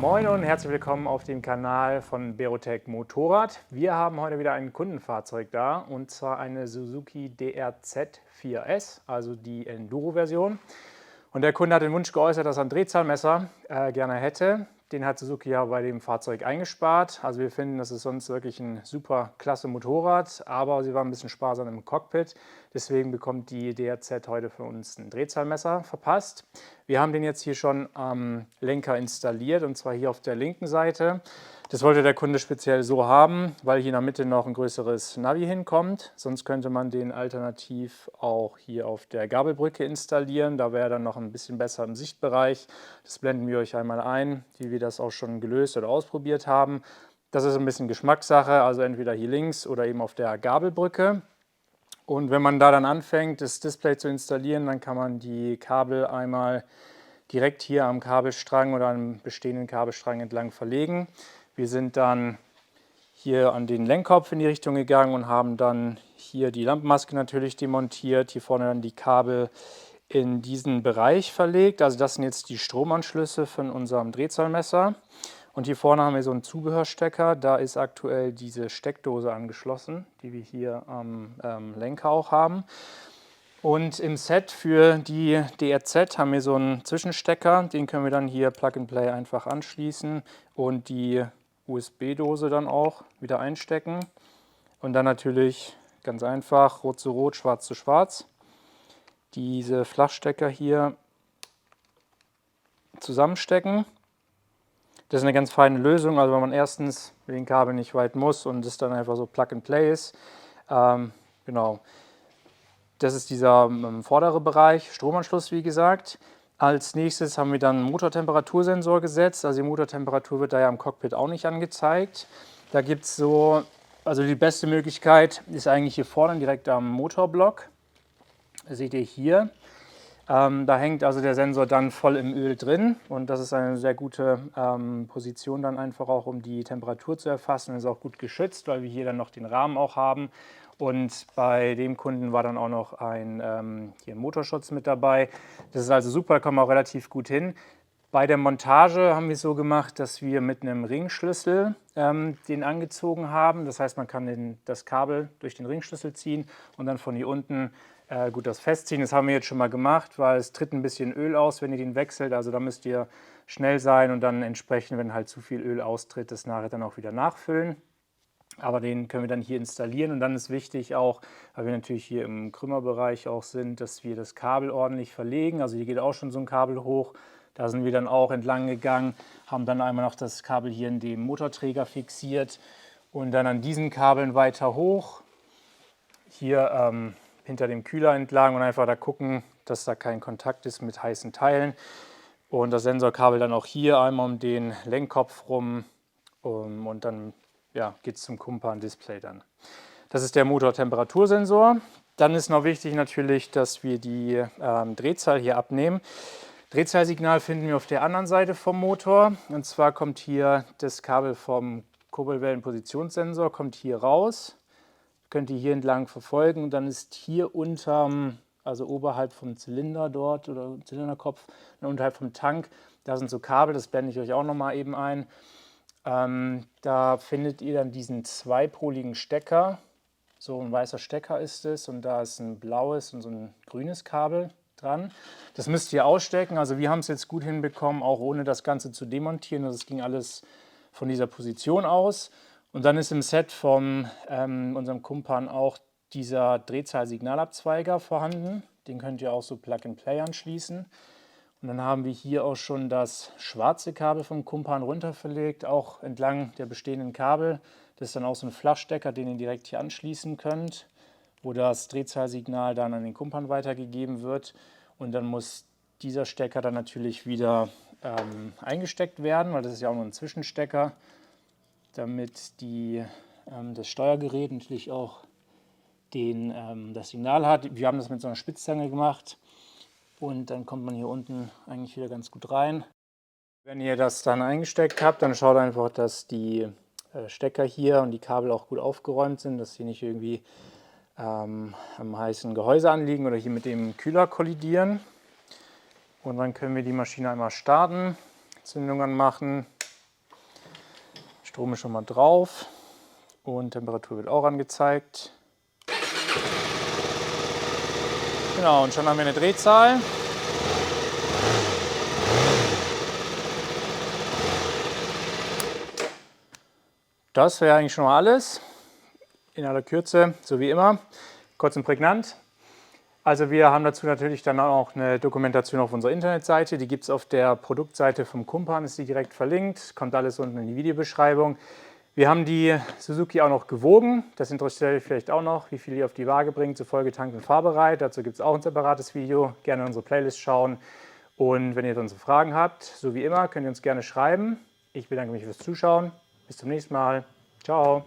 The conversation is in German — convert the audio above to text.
Moin und herzlich willkommen auf dem Kanal von Berotec Motorrad. Wir haben heute wieder ein Kundenfahrzeug da und zwar eine Suzuki DRZ 4S, also die Enduro-Version. Und der Kunde hat den Wunsch geäußert, dass er ein Drehzahlmesser gerne hätte. Den hat Suzuki ja bei dem Fahrzeug eingespart. Also wir finden, das ist sonst wirklich ein super klasse Motorrad, aber sie war ein bisschen sparsam im Cockpit. Deswegen bekommt die DRZ heute für uns ein Drehzahlmesser verpasst. Wir haben den jetzt hier schon am Lenker installiert und zwar hier auf der linken Seite. Das wollte der Kunde speziell so haben, weil hier in der Mitte noch ein größeres Navi hinkommt. Sonst könnte man den alternativ auch hier auf der Gabelbrücke installieren. Da wäre dann noch ein bisschen besser im Sichtbereich. Das blenden wir euch einmal ein, wie wir das auch schon gelöst oder ausprobiert haben. Das ist ein bisschen Geschmackssache, also entweder hier links oder eben auf der Gabelbrücke. Und wenn man da dann anfängt, das Display zu installieren, dann kann man die Kabel einmal direkt hier am Kabelstrang oder am bestehenden Kabelstrang entlang verlegen. Wir sind dann hier an den Lenkkopf in die Richtung gegangen und haben dann hier die Lampenmaske natürlich demontiert, hier vorne dann die Kabel in diesen Bereich verlegt. Also das sind jetzt die Stromanschlüsse von unserem Drehzahlmesser. Und hier vorne haben wir so einen Zubehörstecker, da ist aktuell diese Steckdose angeschlossen, die wir hier am Lenker auch haben. Und im Set für die DRZ haben wir so einen Zwischenstecker, den können wir dann hier Plug and Play einfach anschließen und die USB-Dose dann auch wieder einstecken. Und dann natürlich ganz einfach rot zu rot, schwarz zu schwarz. Diese Flachstecker hier zusammenstecken. Das ist eine ganz feine Lösung, also wenn man erstens mit den Kabeln nicht weit muss und es dann einfach so Plug and Play ist. Genau. Das ist dieser vordere Bereich, Stromanschluss wie gesagt. Als nächstes haben wir dann einen Motortemperatursensor gesetzt. Also die Motortemperatur wird da ja im Cockpit auch nicht angezeigt. Da gibt es so, also die beste Möglichkeit ist eigentlich hier vorne direkt am Motorblock. Das seht ihr hier. Da hängt also der Sensor dann voll im Öl drin und das ist eine sehr gute Position dann einfach auch, um die Temperatur zu erfassen. Ist auch gut geschützt, weil wir hier dann noch den Rahmen auch haben. Und bei dem Kunden war dann auch noch hier ein Motorschutz mit dabei. Das ist also super, da kommen wir auch relativ gut hin. Bei der Montage haben wir es so gemacht, dass wir mit einem Ringschlüssel den angezogen haben. Das heißt, man kann das Kabel durch den Ringschlüssel ziehen und dann von hier unten gut das festziehen. Das haben wir jetzt schon mal gemacht, weil es tritt ein bisschen Öl aus, wenn ihr den wechselt. Also da müsst ihr schnell sein und dann entsprechend, wenn halt zu viel Öl austritt, das nachher dann auch wieder nachfüllen. Aber den können wir dann hier installieren und dann ist wichtig auch, weil wir natürlich hier im Krümmerbereich auch sind, dass wir das Kabel ordentlich verlegen. Also hier geht auch schon so ein Kabel hoch. Da sind wir dann auch entlang gegangen, haben dann einmal noch das Kabel hier in dem Motorträger fixiert und dann an diesen Kabeln weiter hoch, hier hinter dem Kühler entlang und einfach da gucken, dass da kein Kontakt ist mit heißen Teilen. Und das Sensorkabel dann auch hier einmal um den Lenkkopf rum und dann geht es zum Kumpan-Display dann. Das ist der Motortemperatursensor. Dann ist noch wichtig natürlich, dass wir die Drehzahl hier abnehmen. Drehzahlsignal finden wir auf der anderen Seite vom Motor. Und zwar kommt hier das Kabel vom Kurbelwellenpositionssensor, kommt hier raus. Könnt ihr hier entlang verfolgen. Und dann ist hier unterm, also oberhalb vom Zylinder dort oder Zylinderkopf, unterhalb vom Tank, da sind so Kabel, das blende ich euch auch nochmal eben ein. Da findet ihr dann diesen zweipoligen Stecker. So ein weißer Stecker ist es und da ist ein blaues und so ein grünes Kabel dran. Das müsst ihr ausstecken. Also wir haben es jetzt gut hinbekommen, auch ohne das Ganze zu demontieren. Das ging alles von dieser Position aus. Und dann ist im Set von unserem Kumpan auch dieser Drehzahlsignalabzweiger vorhanden. Den könnt ihr auch so Plug and Play anschließen. Und dann haben wir hier auch schon das schwarze Kabel vom Kumpan runterverlegt, auch entlang der bestehenden Kabel. Das ist dann auch so ein Flachstecker, den ihr direkt hier anschließen könnt, wo das Drehzahlsignal dann an den Kumpan weitergegeben wird. Und dann muss dieser Stecker dann natürlich wieder eingesteckt werden, weil das ist ja auch nur ein Zwischenstecker, damit das Steuergerät natürlich auch das Signal hat. Wir haben das mit so einer Spitzzange gemacht. Und dann kommt man hier unten eigentlich wieder ganz gut rein. Wenn ihr das dann eingesteckt habt, dann schaut einfach, dass die Stecker hier und die Kabel auch gut aufgeräumt sind, dass sie nicht irgendwie am heißen Gehäuse anliegen oder hier mit dem Kühler kollidieren. Und dann können wir die Maschine einmal starten, Zündung anmachen Strom ist schon mal drauf und Temperatur wird auch angezeigt. Genau, und schon haben wir eine Drehzahl. Das wäre eigentlich schon mal alles. In aller Kürze, so wie immer, kurz und prägnant. Also wir haben dazu natürlich dann auch eine Dokumentation auf unserer Internetseite. Die gibt es auf der Produktseite vom Kumpan, ist die direkt verlinkt. Kommt alles unten in die Videobeschreibung. Wir haben die Suzuki auch noch gewogen. Das interessiert euch vielleicht auch noch, wie viel ihr auf die Waage bringt, zur vollgetankt und fahrbereit. Dazu gibt es auch ein separates Video. Gerne in unsere Playlist schauen. Und wenn ihr unsere Fragen habt, so wie immer, könnt ihr uns gerne schreiben. Ich bedanke mich fürs Zuschauen. Bis zum nächsten Mal. Ciao.